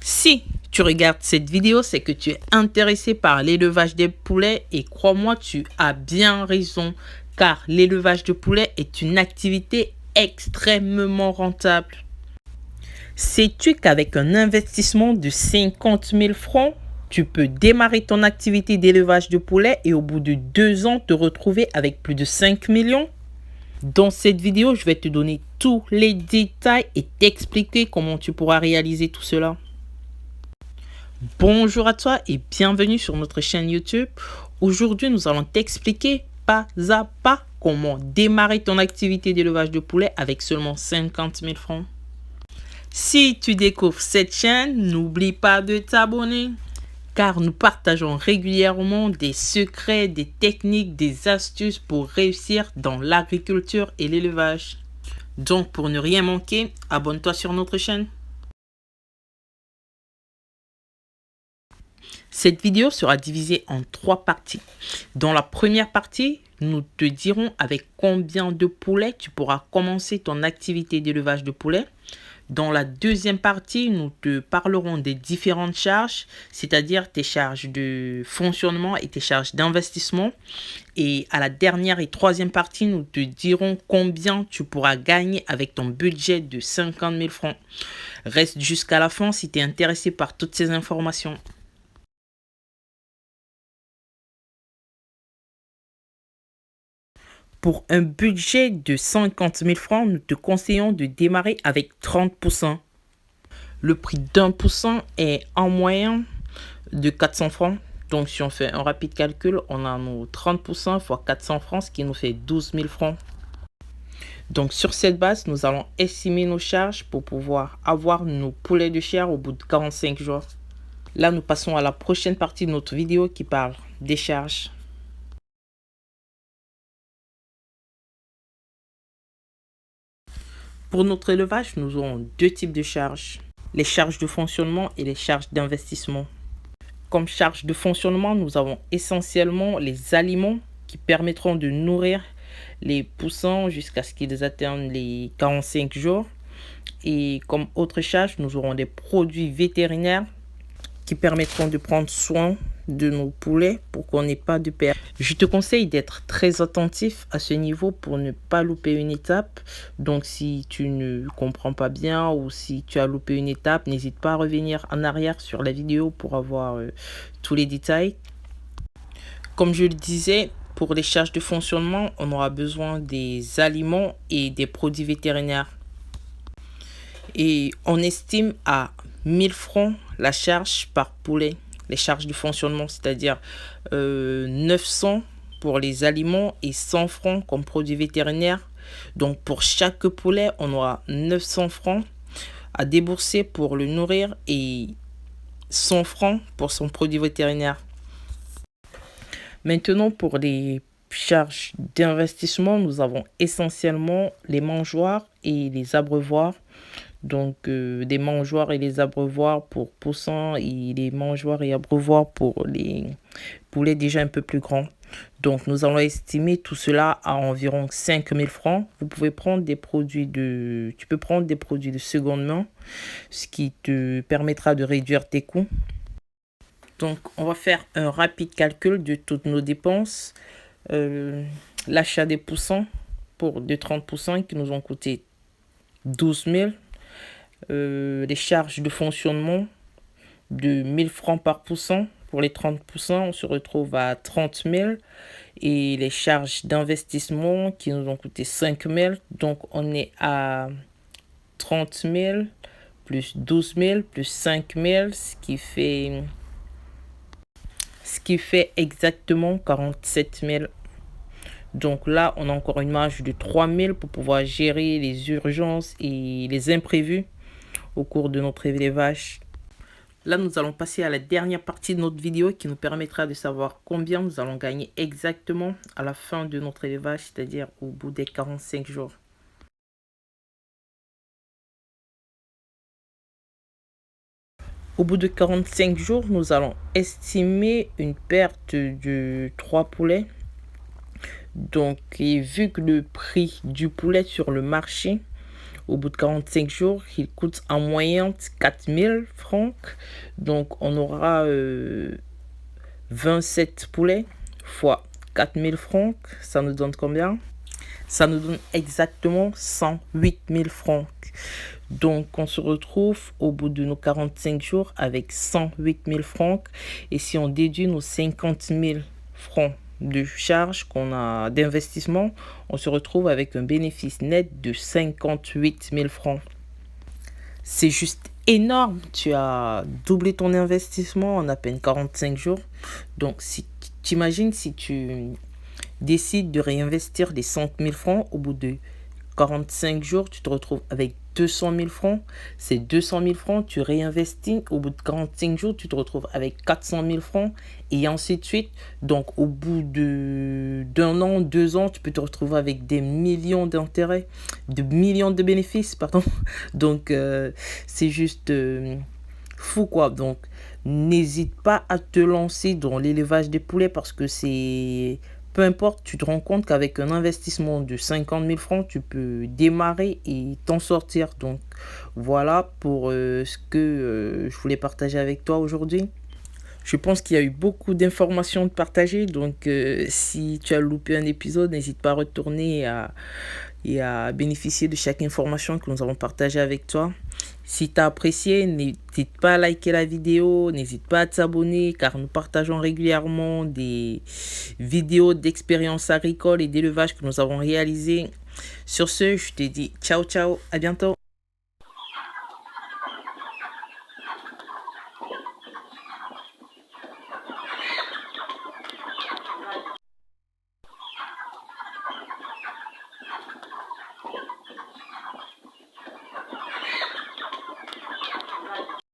Si tu regardes cette vidéo, c'est que tu es intéressé par l'élevage des poulets et crois-moi, tu as bien raison car l'élevage de poulets est une activité extrêmement rentable. Sais-tu qu'avec un investissement de 50 000 francs, tu peux démarrer ton activité d'élevage de poulets et au bout de 2 ans te retrouver avec plus de 5 millions? Dans cette vidéo, je vais te donner tous les détails et t'expliquer comment tu pourras réaliser tout cela. Bonjour à toi et bienvenue sur notre chaîne YouTube. Aujourd'hui, nous allons t'expliquer pas à pas comment démarrer ton activité d'élevage de poulet avec seulement 50 000 francs. Si tu découvres cette chaîne, n'oublie pas de t'abonner car nous partageons régulièrement des secrets, des techniques, des astuces pour réussir dans l'agriculture et l'élevage. Donc pour ne rien manquer, abonne-toi sur notre chaîne. Cette vidéo sera divisée en 3 parties. Dans la première partie, nous te dirons avec combien de poulets tu pourras commencer ton activité d'élevage de poulets. Dans la deuxième partie, nous te parlerons des différentes charges, c'est-à-dire tes charges de fonctionnement et tes charges d'investissement. Et à la dernière et troisième partie, nous te dirons combien tu pourras gagner avec ton budget de 50 000 francs. Reste jusqu'à la fin si tu es intéressé par toutes ces informations. Pour un budget de 50 000 francs, nous te conseillons de démarrer avec 30%. Le prix d'1% est en moyenne de 400 francs. Donc, si on fait un rapide calcul, on a nos 30% fois 400 francs, ce qui nous fait 12 000 francs. Donc, sur cette base, nous allons estimer nos charges pour pouvoir avoir nos poulets de chair au bout de 45 jours. Là, nous passons à la prochaine partie de notre vidéo qui parle des charges. Pour notre élevage, nous aurons 2 types de charges. Les charges de fonctionnement et les charges d'investissement. Comme charge de fonctionnement, nous avons essentiellement les aliments qui permettront de nourrir les poussins jusqu'à ce qu'ils atteignent les 45 jours. Et comme autre charge, nous aurons des produits vétérinaires qui permettront de prendre soin de nos poulets pour qu'on n'ait pas de perte. Je te conseille d'être très attentif à ce niveau pour ne pas louper une étape. Donc si tu ne comprends pas bien ou si tu as loupé une étape, n'hésite pas à revenir en arrière sur la vidéo pour avoir tous les détails. Comme je le disais, pour les charges de fonctionnement, on aura besoin des aliments et des produits vétérinaires. Et on estime à 1000 francs la charge par poulet. Les charges de fonctionnement, c'est-à-dire 900 pour les aliments et 100 francs comme produit vétérinaire. Donc pour chaque poulet, on aura 900 francs à débourser pour le nourrir et 100 francs pour son produit vétérinaire. Maintenant, pour les charges d'investissement, nous avons essentiellement les mangeoires et les abreuvoirs. Donc des mangeoires et les abreuvoirs pour poussins et les mangeoires et abreuvoirs pour les poulets déjà un peu plus grands. Donc nous allons estimer tout cela à environ 5 000 francs. Tu peux prendre des produits de seconde main, ce qui te permettra de réduire tes coûts. Donc on va faire un rapide calcul de toutes nos dépenses. L'achat des poussins de 30% qui nous ont coûté 12 000. Les charges de fonctionnement de 1000 francs par poussin. Pour les 30%, on se retrouve à 30 000. Et les charges d'investissement qui nous ont coûté 5 000. Donc, on est à 30 000 plus 12 000 plus 5 000, ce qui fait exactement 47 000. Donc là, on a encore une marge de 3 000 pour pouvoir gérer les urgences et les imprévus au cours de notre élevage. Là, nous allons passer à la dernière partie de notre vidéo qui nous permettra de savoir combien nous allons gagner exactement à la fin de notre élevage, c'est-à-dire au bout des 45 jours. Au bout de 45 jours, nous allons estimer une perte de 3 poulets. Donc, vu que le prix du poulet sur le marché Au bout de 45 jours, il coûte en moyenne 4000 francs. Donc, on aura 27 poulets fois 4000 francs. Ça nous donne combien? Ça nous donne exactement 108 000 francs. Donc, on se retrouve au bout de nos 45 jours avec 108 000 francs. Et si on déduit nos 50 000 francs de charge qu'on a d'investissement, on se retrouve avec un bénéfice net de 58 000 francs. C'est juste énorme. Tu as doublé ton investissement en à peine 45 jours. Donc, si tu imagines si tu décides de réinvestir les 5 000 francs au bout de 45 jours, tu te retrouves avec 200 000 francs. Ces 200 000 francs, tu réinvestis. Au bout de 45 jours, tu te retrouves avec 400 000 francs et ainsi de suite. Donc, au bout d'un an, 2 ans, tu peux te retrouver avec des millions d'intérêts, de millions de bénéfices, pardon. Donc, c'est juste fou, quoi. Donc, n'hésite pas à te lancer dans l'élevage des poulets parce que c'est... Peu importe, tu te rends compte qu'avec un investissement de 50 000 francs, tu peux démarrer et t'en sortir. Donc voilà pour ce que je voulais partager avec toi aujourd'hui. Je pense qu'il y a eu beaucoup d'informations de partager. Donc si tu as loupé un épisode, n'hésite pas à retourner et à bénéficier de chaque information que nous avons partagée avec toi. Si tu as apprécié, n'hésite pas à liker la vidéo, n'hésite pas à t'abonner car nous partageons régulièrement des vidéos d'expériences agricoles et d'élevage que nous avons réalisées. Sur ce, je te dis ciao ciao, à bientôt.